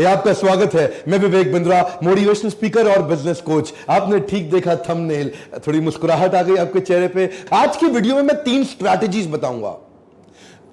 आपका स्वागत है। मैं विवेक बिंद्रा, मोटिवेशनल स्पीकर और बिजनेस कोच। आपने ठीक देखा थंबनेल, थोड़ी मुस्कुराहट आ गई आपके चेहरे पे। आज की वीडियो में मैं 3 स्ट्रैटेजीज बताऊंगा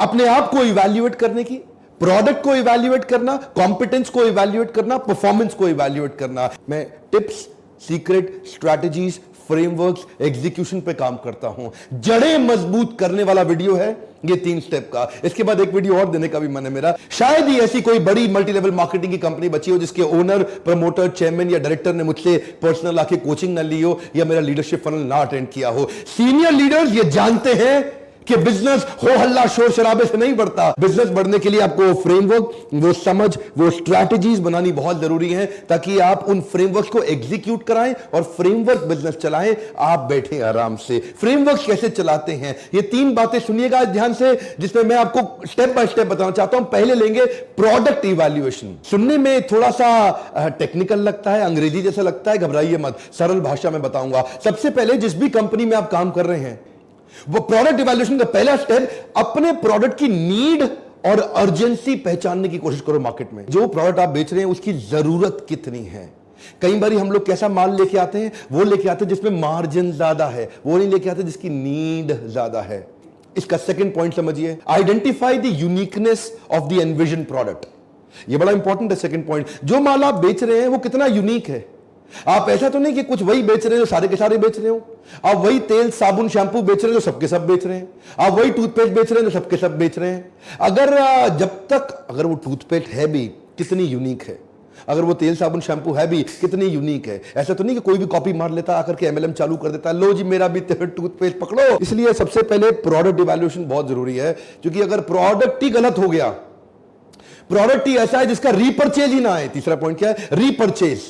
अपने आप को इवैल्यूएट करने की, प्रोडक्ट को इवैल्यूएट करना, कॉम्पिटेंस को इवैल्यूएट करना, परफॉर्मेंस को इवैल्यूएट करना। मैं tips, secret, strategies, frameworks, execution पे काम करता हूं। जड़ें मजबूत करने वाला वीडियो है ये 3 स्टेप का। इसके बाद एक वीडियो और देने का भी मन है मेरा। शायद ही ऐसी कोई बड़ी मल्टी लेवल मार्केटिंग की कंपनी बची हो जिसके ओनर, प्रमोटर, चेयरमैन या डायरेक्टर ने मुझसे पर्सनल आके कोचिंग ना ली हो या मेरा लीडरशिप फनल ना अटेंड किया हो। सीनियर लीडर्स ये जानते हैं कि बिजनेस हो हल्ला शोर शराबे से नहीं बढ़ता। बिजनेस बढ़ने के लिए आपको फ्रेमवर्क, वो समझ, वो स्ट्रैटेजीज बनानी बहुत जरूरी है ताकि आप उन फ्रेमवर्क्स को एग्जीक्यूट कराएं और फ्रेमवर्क बिजनेस चलाएं। आप बैठे आराम से। फ्रेमवर्क कैसे चलाते हैं ये 3 बातें सुनिएगा ध्यान से, जिसमें मैं आपको स्टेप बाय स्टेप बताना चाहता हूं। पहले लेंगे प्रोडक्ट इवैल्यूएशन। सुनने में थोड़ा सा टेक्निकल लगता है, अंग्रेजी जैसा लगता है, घबराइए मत, सरल भाषा में बताऊंगा। सबसे पहले जिस भी कंपनी में आप काम कर रहे हैं, वो प्रोडक्ट इवैल्यूएशन का पहला स्टेप अपने प्रोडक्ट की नीड और अर्जेंसी पहचानने की कोशिश करो। मार्केट में जो प्रोडक्ट आप बेच रहे हैं उसकी जरूरत कितनी है। कई बार हम लोग कैसा माल लेके आते हैं, वो लेके आते हैं जिसमें मार्जिन ज्यादा है, वो नहीं लेके आते जिसकी नीड ज्यादा है। इसका सेकंड पॉइंट समझिए, identify the uniqueness of the envision product. ये बड़ा इंपॉर्टेंट है सेकंड पॉइंट। जो माल आप बेच रहे हैं वो कितना यूनिक है। आप ऐसा तो नहीं कि कुछ वही बेच रहे हैं जो सारे के सारे बेच रहे हो। आप वही तेल, साबुन, शैंपू बेच रहे हैं जो सबके सब बेच रहे हैं। आप वही टूथपेस्ट बेच रहे हैं जो सबके सब बेच रहे हैं। अगर वो टूथपेस्ट है भी कितनी यूनिक है, अगर वो तेल, साबुन, शैंपू है भी कितनी यूनिक है। ऐसा तो नहीं कि कोई भी कॉपी मार लेता, आकर के एमएलएम चालू कर देता, लो जी मेरा भी टूथपेस्ट पकड़ो। इसलिए सबसे पहले प्रोडक्ट इवैल्यूएशन बहुत जरूरी है, क्योंकि अगर प्रोडक्ट ही गलत हो गया, प्रोडक्ट ही ऐसा है जिसका रीपर्चेज ही ना आए, तीसरा पॉइंट क्या है, रीपर्चेज,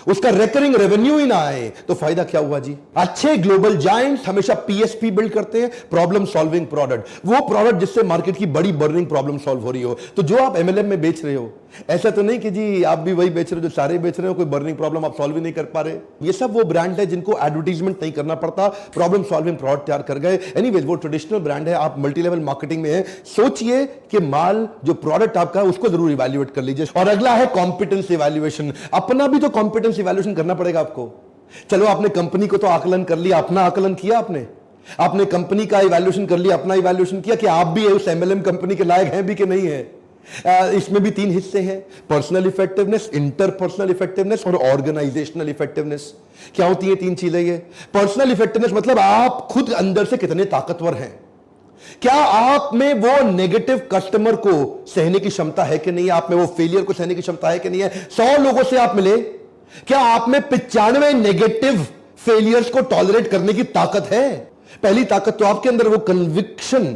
उसका रिकरिंग रेवेन्यू ही ना आए, तो फायदा क्या हुआ जी। अच्छे ग्लोबल जायंट्स हमेशा पीएसपी बिल्ड करते हैं, प्रॉब्लम सॉल्विंग प्रोडक्ट। वो प्रोडक्ट जिससे मार्केट की बड़ी बर्निंग प्रॉब्लम सॉल्व हो रही हो। तो जो आप एमएलएम में बेच रहे हो, ऐसा तो नहीं कि जी आप भी वही बेच रहे हो जो सारे बेच रहे हो, कोई बर्निंग प्रॉब्लम आप सॉल्व ही नहीं कर पा रहे। ये सब वो ब्रांड है जिनको एडवर्टाइजमेंट नहीं करना पड़ता, प्रॉब्लम सॉल्विंग प्रोडक्ट तैयार कर गए। एनीवेज वो ट्रेडिशनल ब्रांड है। आप मल्टी लेवल मार्केटिंग में है, सोचिए कि माल जो प्रोडक्ट आपका है उसको जरूर इवैल्यूएट कर लीजिए। और अगला है कॉम्पिटेंस इवैल्यूएशन। अपना भी तो कॉम्पिटेंस इवैल्यूएशन करना पड़ेगा आपको। चलो आपने कंपनी को तो आकलन कर लिया, अपना आकलन किया आपने कंपनी का इवैल्यूएशन कर लिया, अपना इवैल्यूएशन किया कि आप भी उस एमएलएम कंपनी के लायक हैं भी कि नहीं है। इसमें भी 3 हिस्से हैं, पर्सनल इफेक्टिवनेस, इंटरपर्सनल इफेक्टिवनेस और ऑर्गेनाइजेशनल इफेक्टिवनेस। क्या होती है 3 चीजें ये। पर्सनल इफेक्टिवनेस मतलब आप खुद अंदर से कितने ताकतवर हैं। क्या आप में वो नेगेटिव कस्टमर को सहने की क्षमता है कि नहीं, आप में वो फेलियर को सहने की क्षमता है कि नहीं है। 100 लोगों से आप मिले, क्या आप में 95 नेगेटिव फेलियर्स को टॉलरेट करने की ताकत है। पहली ताकत तो आपके अंदर वो कन्विक्शन,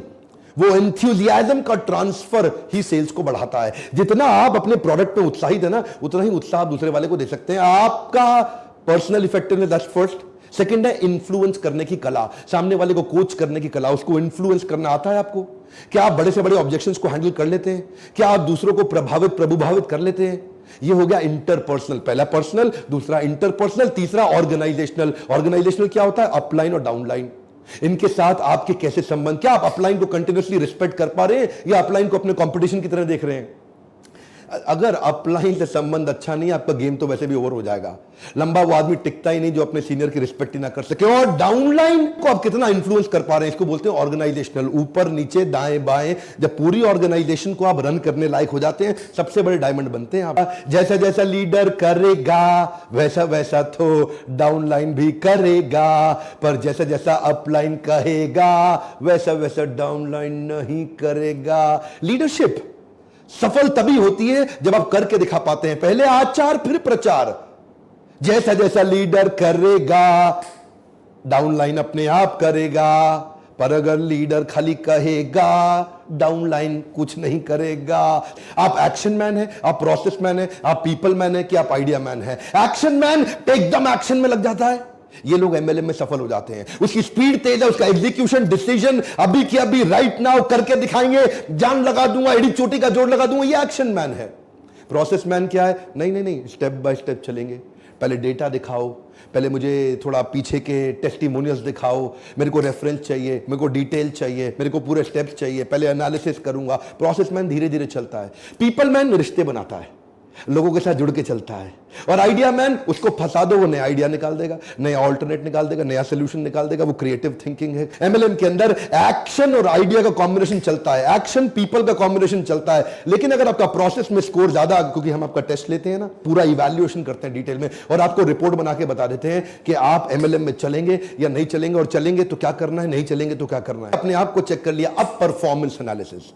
वो एंथुसियाज्म का ट्रांसफर ही सेल्स को बढ़ाता है। जितना आप अपने प्रोडक्ट पे उत्साहित है ना, उतना ही उत्साह आप दूसरे वाले को दे सकते हैं। आपका personal effectiveness, that's first. Second है इन्फ्लुएंस करने की कला, सामने वाले को कोच करने की कला, उसको इन्फ्लुएंस करना आता है आपको। क्या आप बड़े से बड़े ऑब्जेक्शंस को हैंडल कर लेते हैं। क्या आप दूसरों को प्रभावित कर लेते हैं। ये हो गया इंटरपर्सनल। पहला पर्सनल, दूसरा इंटरपर्सनल, तीसरा ऑर्गेनाइजेशनल। ऑर्गेनाइजेशनल क्या होता है, अपलाइन और डाउनलाइन। इनके साथ आपके कैसे संबंध, क्या आप अपलाइन को कंटिन्यूअसली रिस्पेक्ट कर पा रहे हैं या अपलाइन को अपने कंपटीशन की तरह देख रहे हैं। अगर अपलाइन से संबंध अच्छा नहीं, आपका गेम तो वैसे भी ओवर हो जाएगा। लंबा वो आदमी टिकता ही नहीं जो अपने सीनियर की रिस्पेक्ट ही ना कर सके। और डाउनलाइन को आप कितना इन्फ्लुएंस कर पा रहे हैं, इसको बोलते हैं ऑर्गेनाइजेशनल। ऊपर नीचे दाएं बाएं, जब पूरी ऑर्गेनाइजेशन को आप रन करने लायक हो जाते हैं, सबसे बड़े डायमंड बनते हैं आप। जैसा जैसा लीडर करेगा वैसा वैसा तो डाउनलाइन भी करेगा, पर जैसा जैसा अपलाइन कहेगा वैसा वैसा डाउनलाइन नहीं करेगा। लीडरशिप सफल तभी होती है जब आप करके दिखा पाते हैं। पहले आचार फिर प्रचार। जैसा जैसा लीडर करेगा डाउनलाइन अपने आप करेगा, पर अगर लीडर खाली कहेगा डाउनलाइन कुछ नहीं करेगा। आप एक्शन मैन है, आप प्रोसेस मैन है, आप पीपल मैन है कि आप आइडिया मैन है। एक्शन मैन एकदम एक्शन में लग जाता है, ये लोग एमएलएम में सफल हो जाते हैं। उसकी स्पीड तेज है, उसका एग्जीक्यूशन, डिसीजन अभी की अभी, राइट नाउ करके दिखाएंगे, जान लगा दूंगा, एड़ी चोटी का जोड़ लगा दूंगा, ये एक्शन मैन है। प्रोसेस मैन क्या है, नहीं नहीं नहीं, स्टेप बाय स्टेप चलेंगे। पहले डेटा दिखाओ, पहले मुझे थोड़ा पीछे के टेस्टिमोनियल्स दिखाओ, मेरे को रेफरेंस चाहिए, मेरे को डिटेल चाहिए, मेरे को पूरे स्टेप्स चाहिए, पहले एनालिसिस करूंगा। प्रोसेस मैन धीरे धीरे चलता है। पीपल मैन रिश्ते बनाता है। लोगों के साथ जुड़ के चलता है। और आइडिया मैन, उसको फंसा दो, वो नया आइडिया निकाल देगा, नया ऑल्टरनेट निकाल देगा, नया सोल्यूशन निकाल देगा। वो क्रिएटिव थिंकिंग है। एमएलएम के अंदर एक्शन और आइडिया का कॉम्बिनेशन चलता है, एक्शन पीपल का कॉम्बिनेशन चलता है। लेकिन अगर आपका प्रोसेस में स्कोर ज्यादा, क्योंकि हम आपका टेस्ट लेते हैं ना, पूरा इवैल्यूएशन करते हैं डिटेल में, और आपको रिपोर्ट बना के बता देते हैं कि आप एमएलएम में चलेंगे या नहीं चलेंगे, और चलेंगे तो क्या करना है, नहीं चलेंगे तो क्या करना है। अपने आप को चेक कर लिया। अब परफॉर्मेंस एनालिसिस।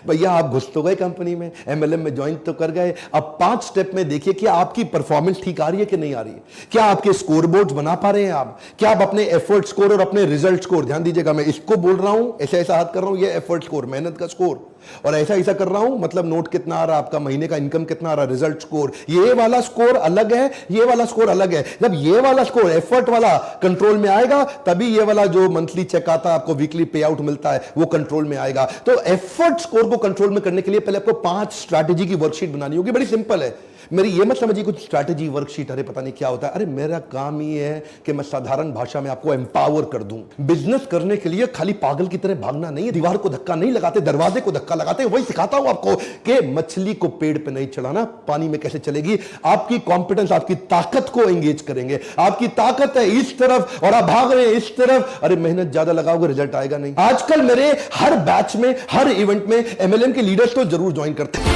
भैया आप घुस तो गए कंपनी में, एमएलएम में ज्वाइन तो कर गए, अब 5 स्टेप में देखिए कि आपकी परफॉर्मेंस ठीक आ रही है कि नहीं आ रही है। क्या आपके स्कोर बोर्ड बना पा रहे हैं आप? क्या आप अपने एफर्ट स्कोर और अपने रिजल्ट स्कोर, ध्यान दीजिएगा, मैं इसको बोल रहा हूं, ऐसा ऐसा हाथ कर रहा हूं, ये एफर्ट स्कोर, मेहनत का स्कोर, और ऐसा ऐसा कर रहा हूं, मतलब नोट कितना आ रहा है आपका, महीने का इनकम कितना आ रहा है, रिजल्ट स्कोर। ये वाला स्कोर अलग है, ये वाला स्कोर अलग है। जब ये वाला स्कोर एफर्ट वाला कंट्रोल में आएगा, तभी ये वाला जो मंथली चेक आता है, आपको वीकली पे आउट मिलता है, वो कंट्रोल में आएगा। तो एफर्ट स्कोर को कंट्रोल में करने के लिए पहले आपको 5 स्ट्रैटेजी की वर्कशीट बनानी होगी। बड़ी सिंपल है। मेरी ये मत समझिए कुछ स्ट्रैटेजी वर्कशीट, अरे पता नहीं क्या होता है। अरे मेरा काम ये है कि मैं साधारण भाषा में आपको एम्पावर कर दूं। बिजनेस करने के लिए खाली पागल की तरह भागना नहीं है, दीवार को धक्का नहीं लगाते, दरवाजे को धक्का लगाते। वही सिखाता हूं आपको कि मछली को पेड़ पे नहीं चढ़ाना, पानी में कैसे चलेगी। आपकी कॉम्पिटेंस, आपकी ताकत को एंगेज करेंगे। आपकी ताकत है इस तरफ और आप भाग रहे हैं इस तरफ, अरे मेहनत ज्यादा लगाओगे, रिजल्ट आएगा नहीं। आजकल मेरे हर बैच में, हर इवेंट में एमएलएम के लीडर्स तो जरूर ज्वाइन करते हैं।